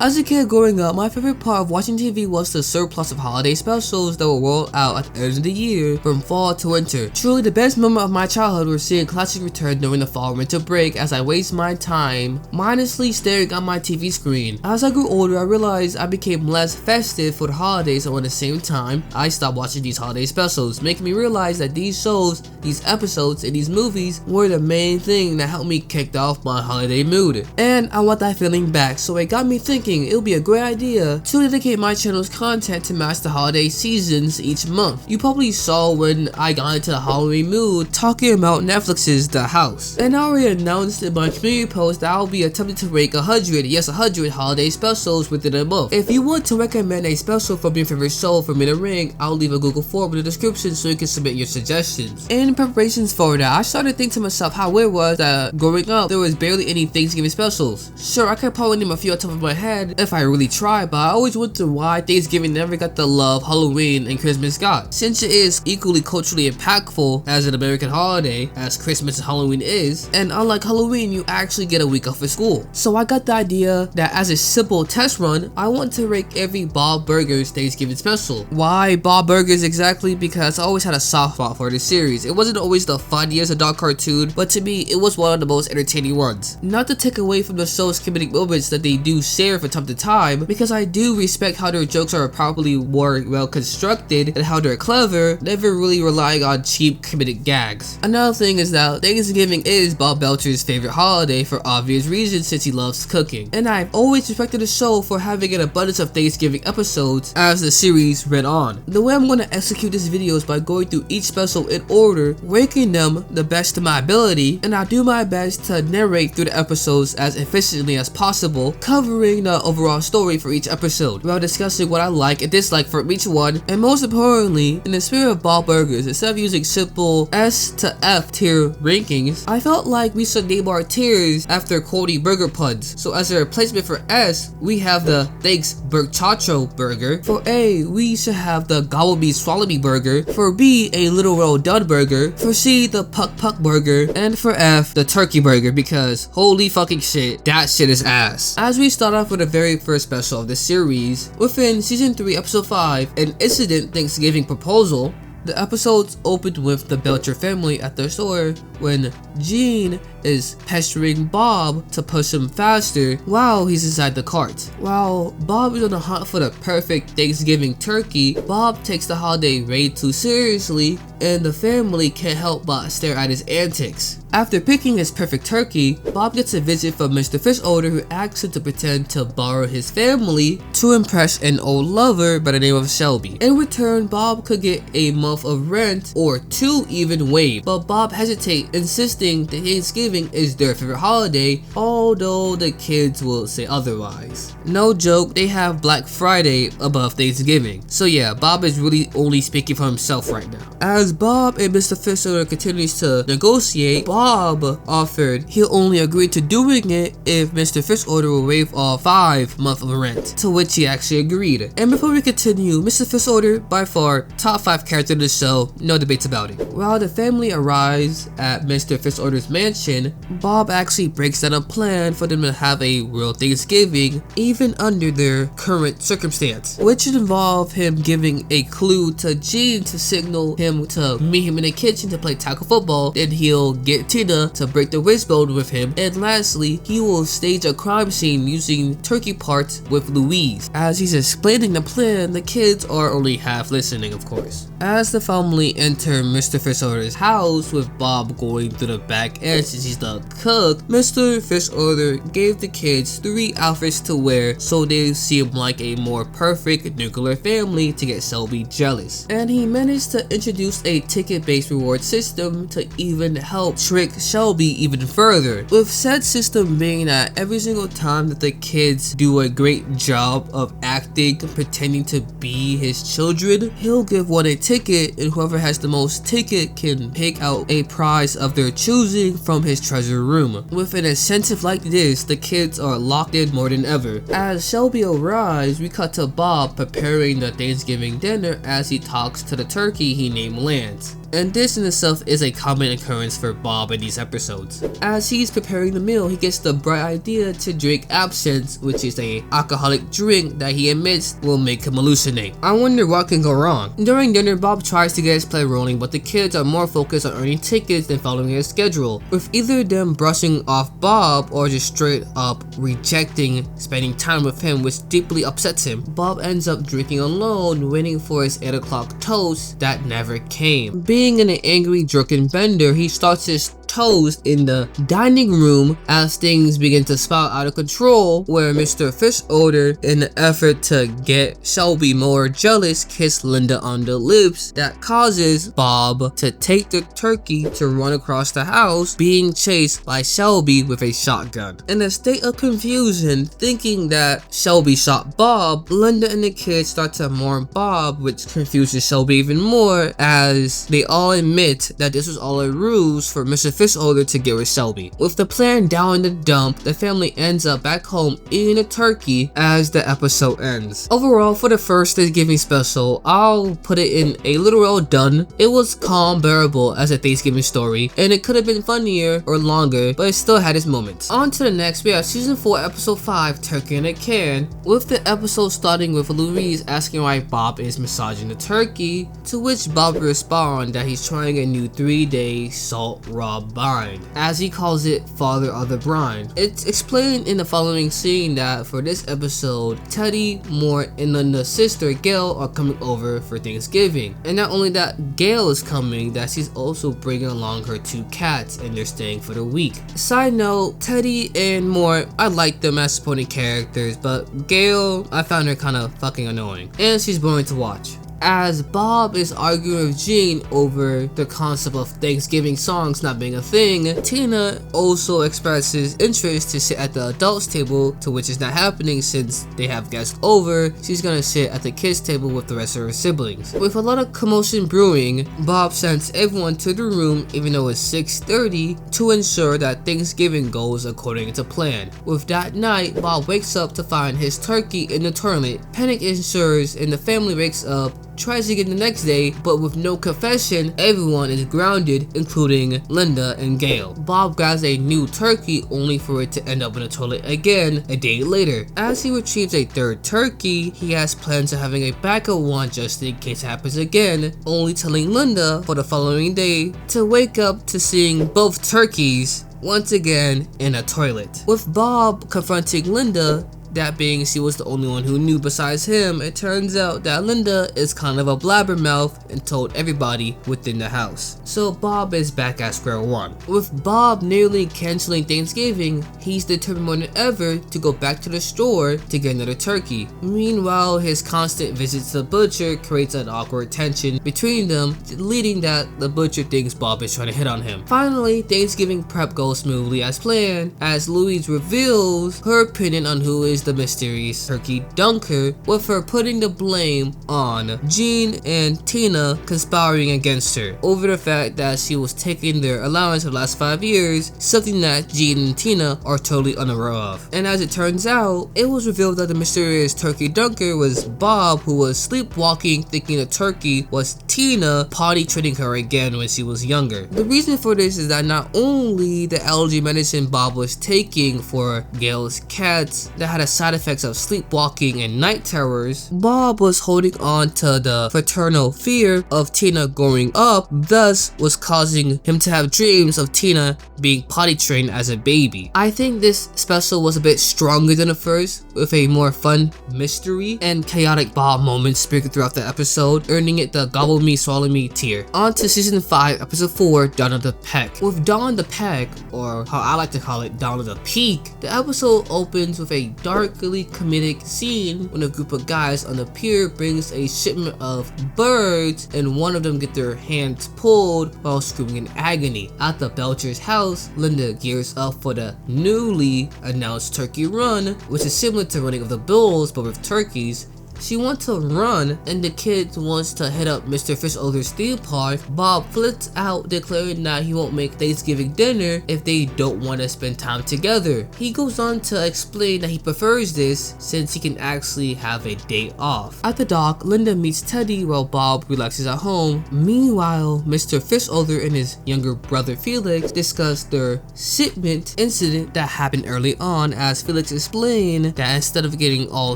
As a kid growing up, my favorite part of watching TV was the surplus of holiday specials that were rolled out at the end of the year from fall to winter. Truly the best moment of my childhood was seeing classics return during the fall-winter break as I waste my time mindlessly staring at my TV screen. As I grew older, I realized I became less festive for the holidays, and at the same time, I stopped watching these holiday specials, making me realize that these shows, these episodes, and these movies were the main thing that helped me kick off my holiday mood. And I want that feeling back, so it got me thinking it would be a great idea to dedicate my channel's content to match the holiday seasons each month. You probably saw when I got into the Halloween mood talking about Netflix's The House. And I already announced in my community post that I'll be attempting to rank 100, yes 100 holiday specials within a month. If you want to recommend a special from your favorite show for me to rank, I'll leave a Google form in the description so you can submit your suggestions. In preparations for that, I started thinking to myself how weird it was that growing up there was barely any Thanksgiving specials. Sure, I could probably name a few on top of my head if I really tried, but I always wondered why Thanksgiving never got the love Halloween and Christmas got. Since it is equally culturally impactful as an American holiday as Christmas and Halloween is, and unlike Halloween you actually get a week off of school. So I got the idea that as a simple test run, I want to rank every Bob Burgers Thanksgiving special. Why Bob Burgers exactly? Because I always had a soft spot for this series. It wasn't always the funniest adult cartoon, but to me it was one of the most entertaining ones. Not to take away from the show's comedic moments that they do share from time to time, because I do respect how their jokes are probably more well constructed and how they're clever, never really relying on cheap comedic gags. Another thing is that Thanksgiving is Bob Belcher's favorite holiday for obvious reasons since he loves cooking, and I've always respected the show for having an abundance of Thanksgiving episodes as the series read on. The way I'm going to execute this video is by going through each special in order, ranking them the best to my ability, and I'll do my best to narrate through the episodes as efficiently as possible, covering the overall story for each episode while discussing what I like and dislike from each one. And most importantly, in the spirit of Bob Burgers, instead of using simple S to F tier rankings, I felt like we should name our tiers after Cody burger puns. So as a replacement for S, we have the Thanks Burchacho burger. For A, we should have the Gobble Me Swallow Me burger. For B, a Little Well Done burger. For C, the Puck Puck burger. And for F, the Turkey burger, because holy fucking shit, that shit is ass. As we start off with the very first special of the series, within season 3 episode 5, an Indecent Thanksgiving proposal, the episodes opened with the Belcher family at their store when Gene is pestering Bob to push him faster while he's inside the cart. While Bob is on the hunt for the perfect Thanksgiving turkey, Bob takes the holiday way too seriously and the family can't help but stare at his antics. After picking his perfect turkey, Bob gets a visit from Mr. Fish Odor, who asks him to pretend to borrow his family to impress an old lover by the name of Shelby. In return, Bob could get a month of rent or 2 even waived, but Bob hesitates, insisting that Thanksgiving is their favorite holiday, although the kids will say otherwise. No joke, they have Black Friday above Thanksgiving. So yeah, Bob is really only speaking for himself right now. As Bob and Mr. Fish Odor continues to negotiate, Bob offered he'll only agree to doing it if Mr. Fish Odor will waive off 5 months of rent, to which he actually agreed. And before we continue, Mr. Fish Odor, by far top 5 character in the show, no debates about it. While the family arrives at Mr. Fish Odor's mansion, Bob actually breaks down a plan for them to have a real Thanksgiving even under their current circumstance, which would involve him giving a clue to Gene to signal him to meet him in the kitchen to play tackle football. Then he'll get Tina to break the wishbone with him, and lastly, he will stage a crime scene using turkey parts with Louise. As he's explaining the plan, the kids are only half listening, of course. As the family enter Mr. Fish Odor's house with Bob going through the back end since he's the cook, Mr. Fish Odor gave the kids 3 outfits to wear so they seem like a more perfect nuclear family to get Shelby jealous. And he managed to introduce a ticket-based reward system to even help trick Shelby even further, with said system being that every single time that the kids do a great job of acting pretending to be his children, he'll give one a ticket, and whoever has the most ticket can pick out a prize of their choosing from his treasure room. With an incentive like this, the kids are locked in more than ever. As Shelby arrives, we cut to Bob preparing the Thanksgiving dinner as he talks to the turkey he named Lance. And this in itself is a common occurrence for Bob in these episodes. As he's preparing the meal, he gets the bright idea to drink absinthe, which is a alcoholic drink that he admits will make him hallucinate. I wonder what can go wrong. During dinner, Bob tries to get his play rolling, but the kids are more focused on earning tickets than following his schedule, with either of them brushing off Bob or just straight up rejecting spending time with him, which deeply upsets him. Bob ends up drinking alone, waiting for his 8 o'clock toast that never came. Being an angry drunken bender, he starts his toast in the dining room as things begin to spiral out of control, where Mr. Fish Odor, in an effort to get Shelby more jealous, kissed Linda on the lips. That causes Bob to take the turkey to run across the house, being chased by Shelby with a shotgun. In a state of confusion, thinking that Shelby shot Bob, Linda and the kids start to mourn Bob, which confuses Shelby even more, as they all admit that this was all a ruse for Mr. Fish Odor to get with Shelby. With the plan down in the dump, the family ends up back home eating a turkey as the episode ends. Overall, for the first Thanksgiving special, I'll put it in a literal done. It was calm, bearable as a Thanksgiving story, and it could have been funnier or longer, but it still had its moments. On to the next, we have season 4 episode 5, Turkey in a Can, with the episode starting with Louise asking why Bob is massaging the turkey, to which Bob responds that he's trying a new 3-day salt raw bind, as he calls it, father of the brine. It's explained in the following scene that for this episode, Teddy, Mort, and Linda's sister Gayle are coming over for Thanksgiving. And not only that Gayle is coming, that she's also bringing along her 2 cats and they're staying for the week. Side note, Teddy and Mort, I like them as supporting characters, but Gayle, I found her kind of fucking annoying. And she's boring to watch. As Bob is arguing with Jean over the concept of Thanksgiving songs not being a thing, Tina also expresses interest to sit at the adults table, to which is not happening since they have guests over. She's gonna sit at the kids table with the rest of her siblings. With a lot of commotion brewing, Bob sends everyone to the room even though it's 6:30 to ensure that Thanksgiving goes according to plan. With that night, Bob wakes up to find his turkey in the toilet. Panic ensues and the family wakes up, tries again the next day, but with no confession, everyone is grounded, including Linda and Gayle. Bob grabs a new turkey only for it to end up in the toilet again a day later. As he retrieves a 3rd turkey, he has plans of having a backup one just in case it happens again, only telling Linda for the following day to wake up to seeing both turkeys once again in a toilet. With Bob confronting Linda, that being she was the only one who knew besides him, it turns out that Linda is kind of a blabbermouth and told everybody within the house. So Bob is back at square one. With Bob nearly canceling Thanksgiving, he's determined more than ever to go back to the store to get another turkey. Meanwhile, his constant visits to the butcher creates an awkward tension between them, leading that the butcher thinks Bob is trying to hit on him. Finally, Thanksgiving prep goes smoothly as planned, as Louise reveals her opinion on who is the mysterious turkey dunker, with her putting the blame on Jean and Tina conspiring against her over the fact that she was taking their allowance for the last 5 years, something that Jean and Tina are totally unaware of. And as it turns out, it was revealed that the mysterious turkey dunker was Bob, who was sleepwalking thinking the turkey was Tina potty training her again when she was younger. The reason for this is that not only the allergy medicine Bob was taking for Gayle's cats that had a side effects of sleepwalking and night terrors, Bob was holding on to the fraternal fear of Tina growing up, thus was causing him to have dreams of Tina being potty trained as a baby. I think this special was a bit stronger than the first, with a more fun mystery and chaotic Bob moments sprinkled throughout the episode, earning it the gobble me swallow me tier. On to season 5 episode 4, Dawn of the Peck. With Dawn the Peck, or how I like to call it, Dawn of the Peak, the episode opens with a darkly comedic scene when a group of guys on the pier brings a shipment of birds and one of them get their hands pulled while screaming in agony. At the Belcher's house, Linda gears up for the newly announced turkey run, which is similar to running of the bulls but with turkeys, She wants to run, and the kid wants to hit up Mr. Fish-Odor's theme park. Bob flips out, declaring that he won't make Thanksgiving dinner if they don't want to spend time together. He goes on to explain that he prefers this since he can actually have a day off. At the dock, Linda meets Teddy while Bob relaxes at home. Meanwhile, Mr. Fish-Odor and his younger brother Felix discuss their shipment incident that happened early on, as Felix explained that instead of getting all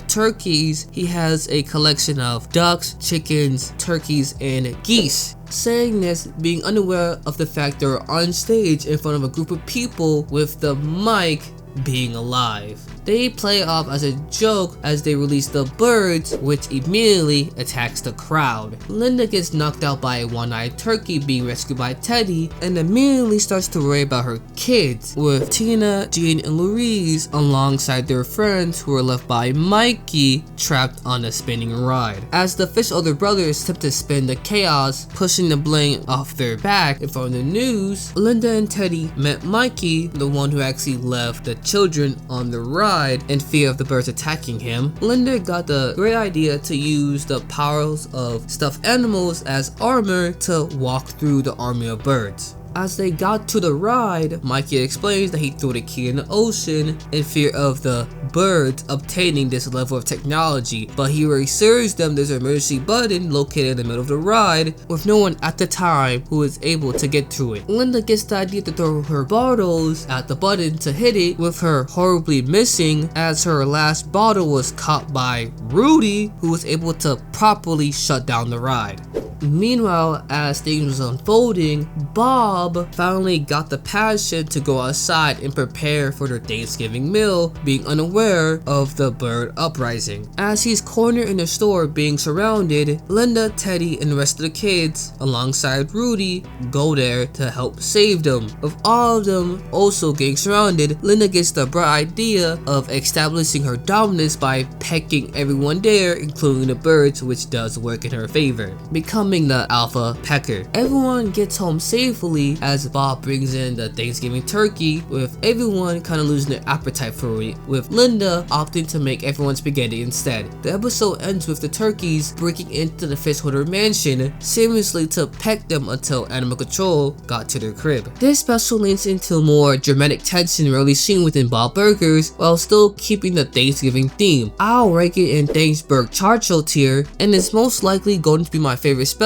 turkeys, he has a collection of ducks, chickens, turkeys, and geese. Saying this, being unaware of the fact they're on stage in front of a group of people with the mic being alive. They play off as a joke as they release the birds, which immediately attacks the crowd. Linda gets knocked out by a one-eyed turkey being rescued by Teddy and immediately starts to worry about her kids, with Tina, Jean, and Louise alongside their friends who are left by Mikey trapped on a spinning ride. As the Fish-Odor brothers attempt to spin the chaos, pushing the blame off their back in front of the news, Linda and Teddy met Mikey, the one who actually left the children on the ride in fear of the birds attacking him. Linda got the great idea to use the powers of stuffed animals as armor to walk through the army of birds. As they got to the ride, Mikey explains that he threw the key in the ocean in fear of the birds obtaining this level of technology, but he reassures them there's an emergency button located in the middle of the ride, with no one at the time who is able to get through it. Linda gets the idea to throw her bottles at the button to hit it, with her horribly missing, as her last bottle was caught by Rudy, who was able to properly shut down the ride. Meanwhile, as things was unfolding, Bob finally got the passion to go outside and prepare for their Thanksgiving meal, being unaware of the bird uprising. As he's cornered in the store being surrounded, Linda, Teddy, and the rest of the kids, alongside Rudy, go there to help save them. With all of them also getting surrounded, Linda gets the bright idea of establishing her dominance by pecking everyone there, including the birds, which does work in her favor, becoming the alpha pecker. Everyone gets home safely as Bob brings in the Thanksgiving turkey, with everyone kind of losing their appetite for it, with Linda opting to make everyone spaghetti instead. The episode ends with the turkeys breaking into the Fish-Holder mansion, seamlessly to peck them until animal control got to their crib. This special leans into more dramatic tension rarely seen within Bob Burgers, while still keeping the Thanksgiving theme. I'll rank it in Thanksburg Churchill tier, and it's most likely going to be my favorite special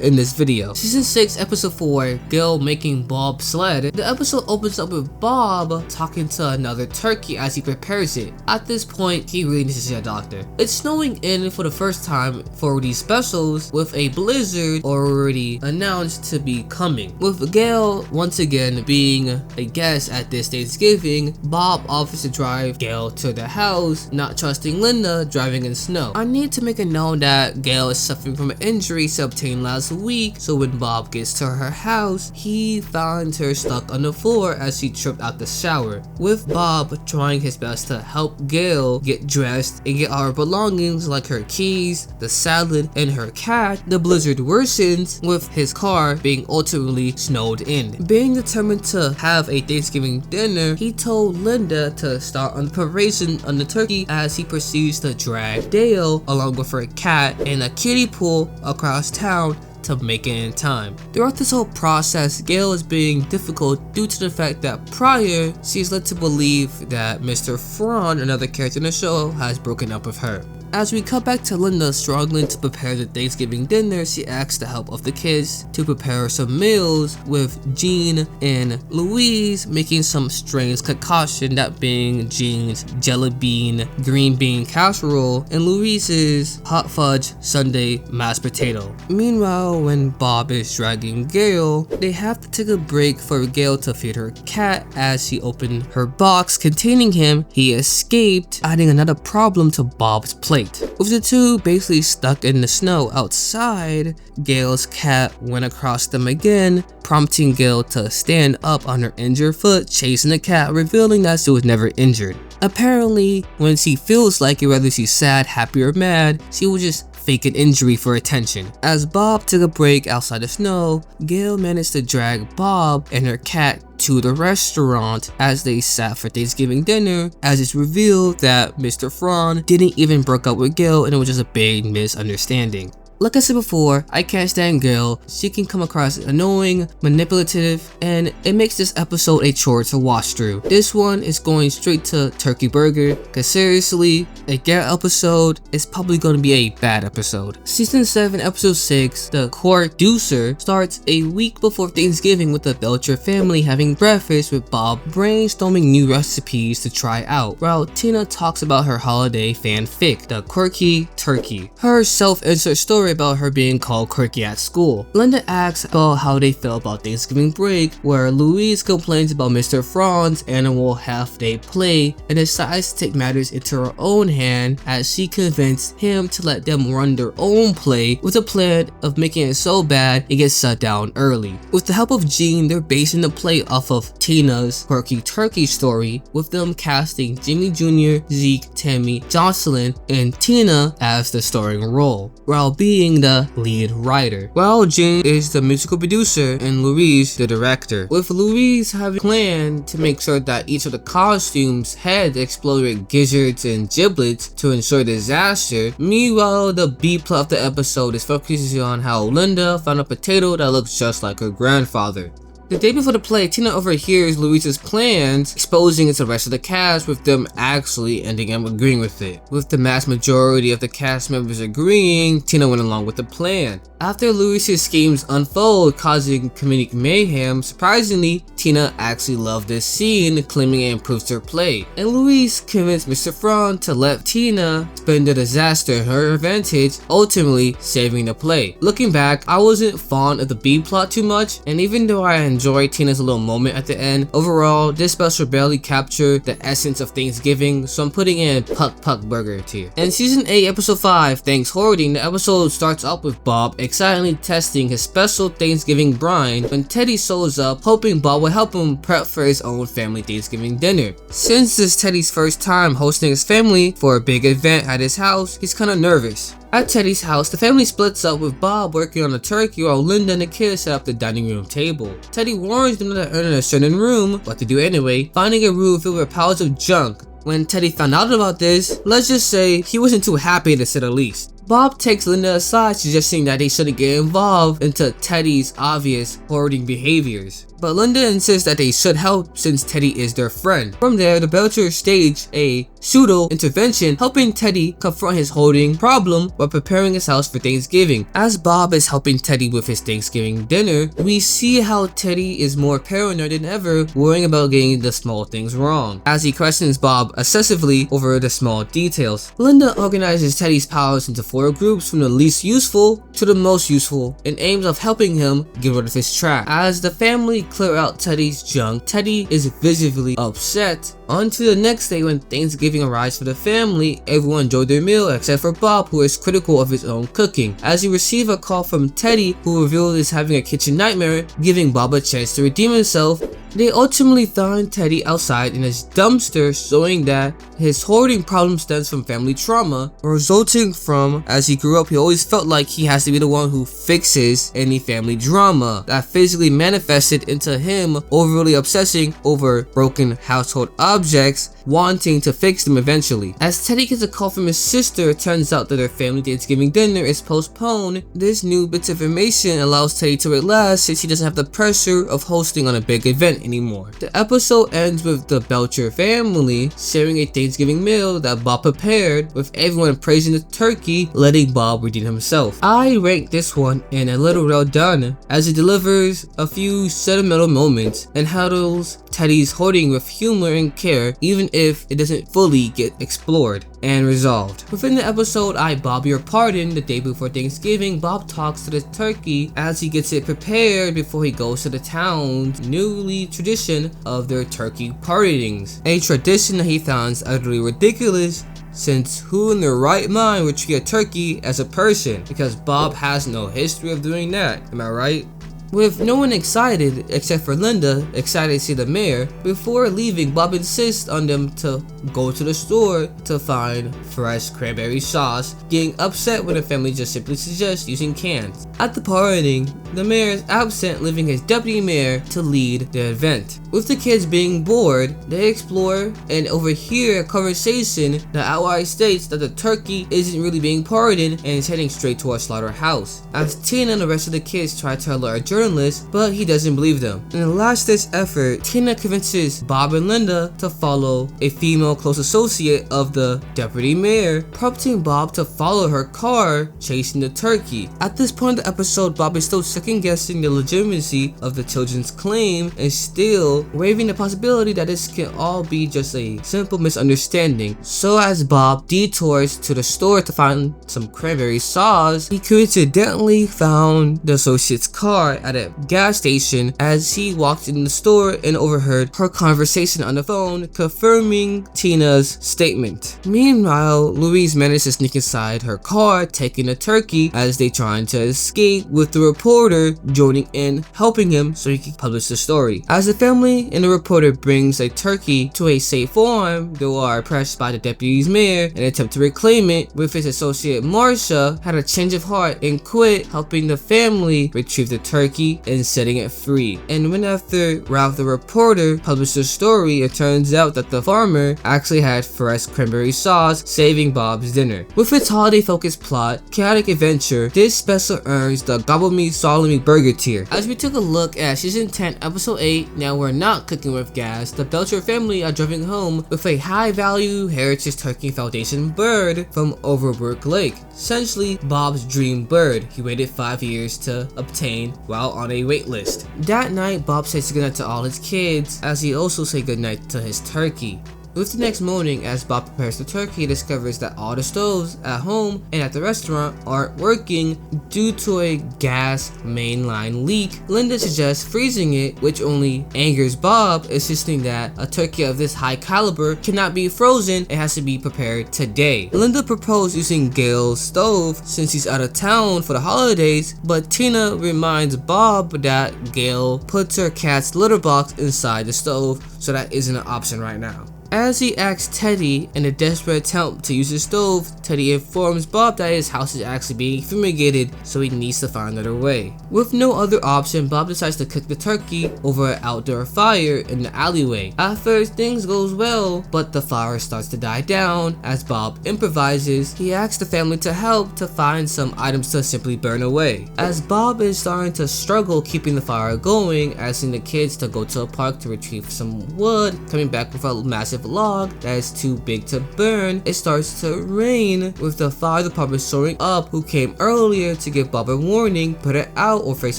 in this video. Season 6, episode 4, Gayle making Bob Sled. The episode opens up with Bob talking to another turkey as he prepares it. At this point, he really needs to see a doctor. It's snowing in for the first time for these specials, with a blizzard already announced to be coming. With Gayle once again being a guest at this Thanksgiving, Bob offers to drive Gayle to the house, not trusting Linda driving in snow. I need to make it known that Gayle is suffering from an injury obtained last week, so when Bob gets to her house, he finds her stuck on the floor as she tripped out the shower. With Bob trying his best to help Gayle get dressed and get all her belongings like her keys, the salad, and her cat, the blizzard worsens, with his car being ultimately snowed in. Being determined to have a Thanksgiving dinner, he told Linda to start on the preparation on the turkey as he proceeds to drag Dale along with her cat in a kiddie pool across town to make it in time. Throughout this whole process, Gayle is being difficult due to the fact that prior, she's led to believe that Mr. Frann, another character in the show, has broken up with her. As we cut back to Linda struggling to prepare the Thanksgiving dinner, she asks the help of the kids to prepare some meals, with Jean and Louise making some strange concoction, that being Jean's jelly bean green bean casserole and Louise's hot fudge sundae mashed potato. Meanwhile, when Bob is dragging Gayle, they have to take a break for Gayle to feed her cat. As she opened her box containing him, he escaped, adding another problem to Bob's plate. With the two basically stuck in the snow outside, Gayle's cat went across them again, prompting Gayle to stand up on her injured foot, chasing the cat, revealing that she was never injured. Apparently, when she feels like it, whether she's sad, happy, or mad, she will just fake an injury for attention. As Bob took a break outside the snow, Gayle managed to drag Bob and her cat to the restaurant as they sat for Thanksgiving dinner, as it's revealed that Mr. Franz didn't even break up with Gayle and it was just a big misunderstanding. Like I said before, I can't stand Gayle. She can come across annoying, manipulative, and it makes this episode a chore to watch through. This one is going straight to turkey burger, cause seriously, a Gayle episode is probably going to be a bad episode. Season 7 episode 6, the Quirk-ducer, starts a week before Thanksgiving with the Belcher family having breakfast with Bob brainstorming new recipes to try out, while Tina talks about her holiday fanfic, the Quirky Turkey. Her self-insert story about her being called quirky at school. Linda asks about how they feel about Thanksgiving break, where Louise complains about Mr. Franz's annual half-day play and decides to take matters into her own hand as she convinced him to let them run their own play with a plan of making it so bad it gets shut down early. With the help of Jean, they're basing the play off of Tina's Quirky Turkey story, with them casting Jimmy Jr., Zeke, Tammy, Jocelyn, and Tina as the starring role, while being the lead writer, while Jean is the musical producer and Louise the director, with Louise having planned to make sure that each of the costumes had exploded with gizzards and giblets to ensure disaster. Meanwhile, the B plot of the episode is focusing on how Linda found a potato that looks just like her grandfather. The day before the play, Tina overhears Louise's plans, exposing it to the rest of the cast, with them actually ending up agreeing with it. With the vast majority of the cast members agreeing, Tina went along with the plan. After Louise's schemes unfold, causing comedic mayhem, surprisingly, Tina actually loved this scene, claiming it improves her play. And Louise convinced Mr. Franz to let Tina spin the disaster in her advantage, ultimately saving the play. Looking back, I wasn't fond of the B plot too much, and even though I enjoyed Tina's little moment at the end, overall, this special barely captured the essence of Thanksgiving, so I'm putting in Puck Puck Burger tier. In Season 8, Episode 5, Thanks-hoarding, the episode starts off with Bob excitedly testing his special Thanksgiving brine when Teddy shows up, hoping Bob will help him prep for his own family Thanksgiving dinner. Since this is Teddy's first time hosting his family for a big event at his house, he's kinda nervous. At Teddy's house, the family splits up with Bob working on the turkey while Linda and the kids set up the dining room table. Teddy warns them that they're in a certain room, what to do anyway, finding a room filled with piles of junk. When Teddy found out about this, let's just say he wasn't too happy to say the least. Bob takes Linda aside, suggesting that they shouldn't get involved into Teddy's obvious hoarding behaviors. But Linda insists that they should help since Teddy is their friend. From there, the Belchers stage a pseudo-intervention, helping Teddy confront his hoarding problem while preparing his house for Thanksgiving. As Bob is helping Teddy with his Thanksgiving dinner, we see how Teddy is more paranoid than ever, worrying about getting the small things wrong, as he questions Bob excessively over the small details. Linda organizes Teddy's powers into 4 groups from the least useful to the most useful, in aims of helping him get rid of his trash. As the family clear out Teddy's junk, Teddy is visibly upset. On to the next day when Thanksgiving arrives for the family. Everyone enjoyed their meal except for Bob, who is critical of his own cooking, as he receives a call from Teddy, who revealed is having a kitchen nightmare, giving Bob a chance to redeem himself. They ultimately find Teddy outside in his dumpster, showing that his hoarding problem stems from family trauma, resulting from, as he grew up, he always felt like he has to be the one who fixes any family drama that physically manifested into him overly obsessing over broken household objects, wanting to fix them eventually. As Teddy gets a call from his sister, it turns out that their family Thanksgiving dinner is postponed. This new bit of information allows Teddy to relax since he doesn't have the pressure of hosting on a big event anymore. The episode ends with the Belcher family sharing a Thanksgiving meal that Bob prepared, with everyone praising the turkey, letting Bob redeem himself. I rank this one in a little well done, as it delivers a few sentimental moments and handles Teddy's hoarding with humor and care, even if it doesn't fully get explored and resolved. Within the episode I Bob Your Pardon, the day before Thanksgiving, Bob talks to the turkey as he gets it prepared before he goes to the town's newly tradition of their turkey partings, a tradition that he finds utterly ridiculous, since who in their right mind would treat a turkey as a person, because Bob has no history of doing that, am I right? With no one excited except for Linda, excited to see the mayor, before leaving, Bob insists on them to go to the store to find fresh cranberry sauce, getting upset when the family just simply suggests using cans. At the partying, the mayor is absent, leaving his deputy mayor to lead the event. With the kids being bored, they explore and overhear a conversation that outright states that the turkey isn't really being pardoned and is heading straight to our slaughterhouse. As Tina and the rest of the kids try to alert a journalist, but he doesn't believe them. In a last-ditch effort, Tina convinces Bob and Linda to follow a female close associate of the deputy mayor, prompting Bob to follow her car, chasing the turkey. At this point in the episode, Bob is still second-guessing the legitimacy of the children's claim and still waiving the possibility that this can all be just a simple misunderstanding. So as Bob detours to the store to find some cranberry sauce, he coincidentally found the associate's car at a gas station as he walked in the store and overheard her conversation on the phone, confirming Tina's statement. Meanwhile, Louise manages to sneak inside her car, taking the turkey as they trying to escape, with the reporter joining in, helping him so he can publish the story. As the family and the reporter brings a turkey to a safe farm, they are pressed by the deputy's mayor and attempt to reclaim it, with his associate Marcia had a change of heart and quit, helping the family retrieve the turkey and setting it free. And when after Ralph the reporter published the story, it turns out that the farmer actually had fresh cranberry sauce, saving Bob's dinner. With its holiday-focused plot, chaotic adventure, this special earns the Gobble Me Swallow Me Burger tier. As we took a look at Season 10, Episode 8, Now We're Not Cooking With Gas, the Belcher family are driving home with a high-value Heritage Turkey Foundation bird from Overbrook Lake. Essentially, Bob's dream bird he waited 5 years to obtain while on a wait list. That night, Bob says goodnight to all his kids, as he also says goodnight to his turkey. With the next morning, as Bob prepares the turkey, he discovers that all the stoves at home and at the restaurant aren't working due to a gas mainline leak. Linda suggests freezing it, which only angers Bob, insisting that a turkey of this high caliber cannot be frozen, it has to be prepared today. Linda proposed using Gayle's stove since he's out of town for the holidays, but Tina reminds Bob that Gayle puts her cat's litter box inside the stove, so that isn't an option right now. As he asks Teddy in a desperate attempt to use his stove, Teddy informs Bob that his house is actually being fumigated, so he needs to find another way. With no other option, Bob decides to cook the turkey over an outdoor fire in the alleyway. At first, things goes well, but the fire starts to die down. As Bob improvises, he asks the family to help to find some items to simply burn away. As Bob is starting to struggle keeping the fire going, asking the kids to go to a park to retrieve some wood, coming back with a massive log that is too big to burn, it starts to rain, with the fire department showing up, who came earlier to give Bob a warning, put it out or face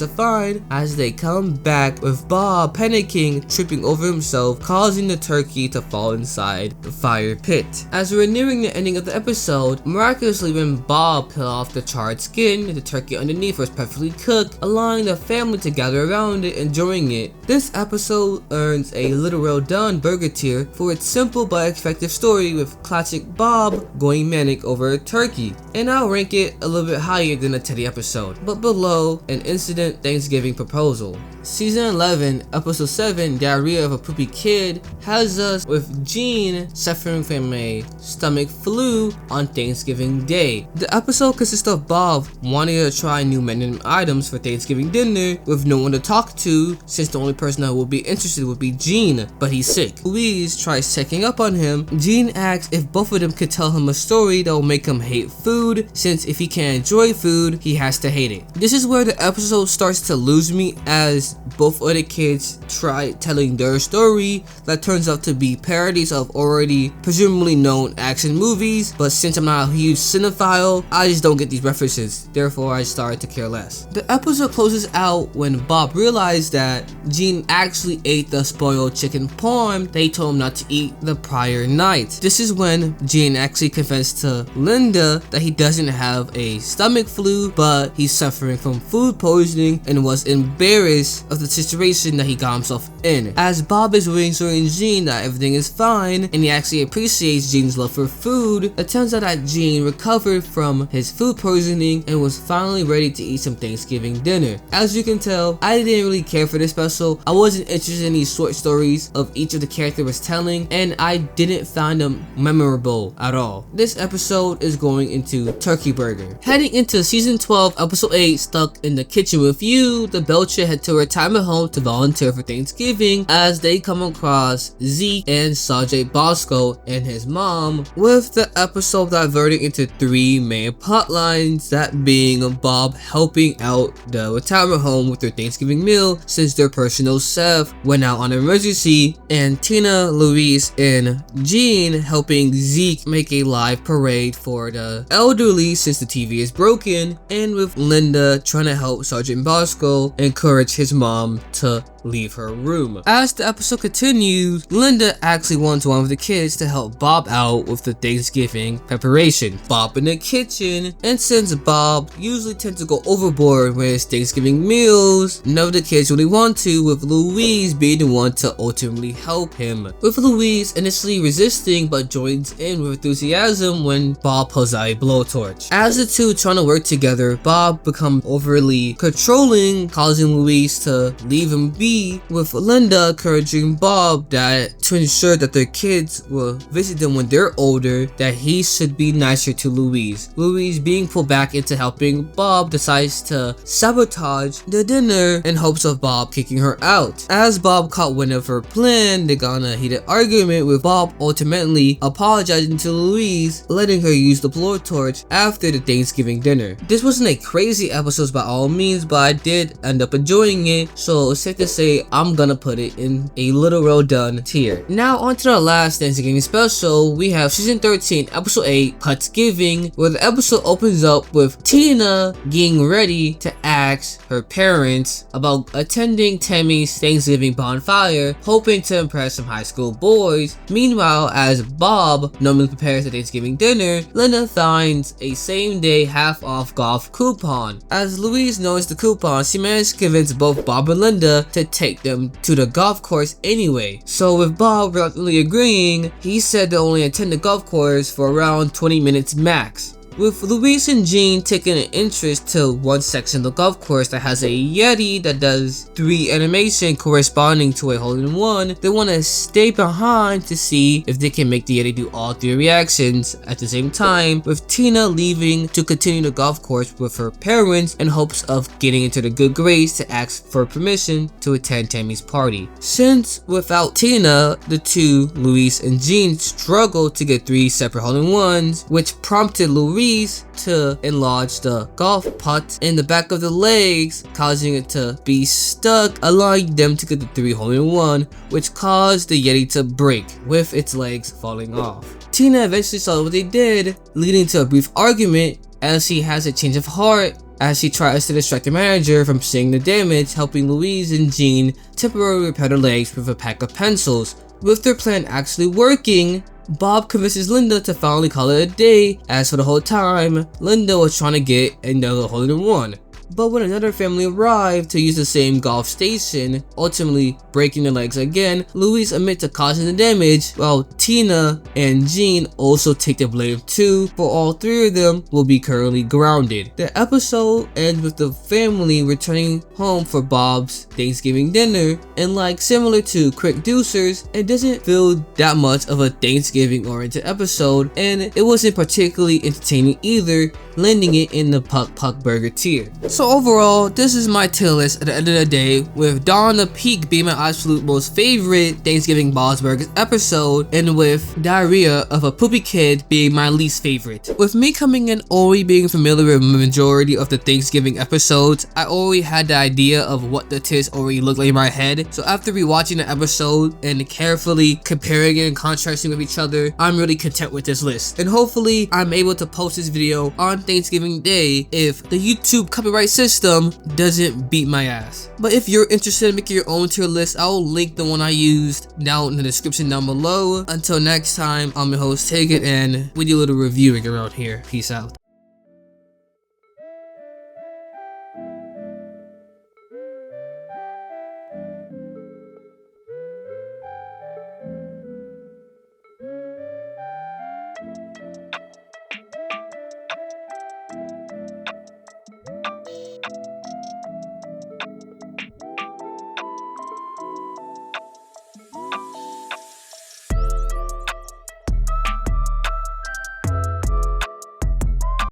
a fine. As they come back with Bob panicking, tripping over himself, causing the turkey to fall inside the fire pit. As we're nearing the ending of the episode, miraculously when Bob peeled off the charred skin, the turkey underneath was perfectly cooked, allowing the family to gather around it, enjoying it. This episode earns a Little Well Done burger tier for its simple but effective story, with classic Bob going manic over a turkey. And I'll rank it a little bit higher than the Teddy episode, but below an Indecent Thanksgiving proposal. Season 11, Episode 7, Diarrhea of a Poopy Kid, has us with Jean suffering from a stomach flu on Thanksgiving Day. The episode consists of Bob wanting to try new menu items for Thanksgiving dinner with no one to talk to, since the only person that would be interested would be Jean, but he's sick. Louise tries checking up on him. Jean asks if both of them could tell him a story that will make him hate food, since if he can't enjoy food, he has to hate it. This is where the episode starts to lose me, as both of the kids try telling their story that turns out to be parodies of already presumably known action movies, but since I'm not a huge cinephile, I just don't get these references, therefore I started to care less. The episode closes out when Bob realized that Jean actually ate the spoiled chicken parm they told him not to eat the prior night. This is when Jean actually confessed to Linda that he doesn't have a stomach flu, but he's suffering from food poisoning and was embarrassed of the situation that he got himself in. As Bob is reassuring Jean that everything is fine and he actually appreciates Jean's love for food, it turns out that Jean recovered from his food poisoning and was finally ready to eat some Thanksgiving dinner. As you can tell, I didn't really care for this special. I wasn't interested in these short stories of each of the characters was telling, and I didn't find them memorable at all. This episode is going into to turkey burger. Heading into season 12, episode 8, Stuck in the Kitchen with You, the Belcher head to a retirement home to volunteer for Thanksgiving as they come across Zeke and Sergeant Bosco and his mom, with the episode diverting into 3 main plot lines, that being Bob helping out the retirement home with their Thanksgiving meal since their personal chef went out on an emergency, and Tina, Louise, and Jean helping Zeke make a live parade for the elderly since the TV is broken, and with Linda trying to help Sergeant Bosco encourage his mom to leave her room. As the episode continues, Linda actually wants one of the kids to help Bob out with the Thanksgiving preparation. Bob in the kitchen, and since Bob usually tends to go overboard with his Thanksgiving meals, none of the kids really want to, with Louise being the one to ultimately help him. With Louise initially resisting but joins in with enthusiasm when Bob pulls out a blowtorch. As the two trying to work together, Bob becomes overly controlling, causing Louise to leave him be, with Linda encouraging Bob that to ensure that their kids will visit them when they're older, that he should be nicer to Louise. Louise, being pulled back into helping Bob, decides to sabotage the dinner in hopes of Bob kicking her out. As Bob caught wind of her plan, they got in a heated argument, with Bob ultimately apologizing to Louise, letting her use the blowtorch after the Thanksgiving dinner. This wasn't a crazy episode by all means, but I did end up enjoying it, so it's safe to say I'm gonna put it in a little well done tier. Now on to the last Thanksgiving special. We have season 13, episode 8, Putsgiving, where the episode opens up with Tina getting ready to ask her parents about attending Tammy's Thanksgiving bonfire, hoping to impress some high school boys. Meanwhile, as Bob normally prepares the Thanksgiving dinner, Linda finds a same-day half-off golf coupon. As Louise knows the coupon, she managed to convince both Bob and Linda to take them to the golf course anyway. So with Bob reluctantly agreeing, he said they'll only attend the golf course for around 20 minutes max. With Louise and Jean taking an interest to one section of the golf course that has a Yeti that does 3 animation corresponding to a hole-in-one, they want to stay behind to see if they can make the Yeti do all 3 reactions at the same time, with Tina leaving to continue the golf course with her parents in hopes of getting into the good grades to ask for permission to attend Tammy's party. Since without Tina, the two, Louise and Jean, struggled to get 3 separate hole-in-ones, which prompted Louise to enlarge the golf putt in the back of the legs, causing it to be stuck, allowing them to get the 3 hole-in-one, which caused the Yeti to break, with its legs falling off. Tina eventually saw what they did, leading to a brief argument as she has a change of heart as she tries to distract the manager from seeing the damage, helping Louise and Jean temporarily repair their legs with a pack of pencils. With their plan actually working, Bob convinces Linda to finally call it a day, as for the whole time, Linda was trying to get another hole-in-one. But when another family arrived to use the same golf station, ultimately breaking their legs again, Louise admits to causing the damage, while Tina and Jean also take the blame too, for all 3 of them will be currently grounded. The episode ends with the family returning home for Bob's Thanksgiving dinner, and like similar to Quirk-ducers, it doesn't feel that much of a Thanksgiving oriented episode, and it wasn't particularly entertaining either, landing it in the Puck Burger tier. So overall, this is my tier list at the end of the day, with Dawn the Peak being my absolute most favorite Thanksgiving Bob's Burgers episode, and with Diarrhea of a Poopy Kid being my least favorite. With me coming in already being familiar with the majority of the Thanksgiving episodes, I already had the idea of what the tiers already looked like in my head. So after rewatching the episode and carefully comparing it and contrasting with each other, I'm really content with this list. And hopefully I'm able to post this video on Thanksgiving Day if the YouTube copyright system doesn't beat my ass. But if you're interested in making your own tier list, I'll link the one I used down in the description down below. Until next time, I'm your host Taken, and we do a little reviewing around here. Peace out.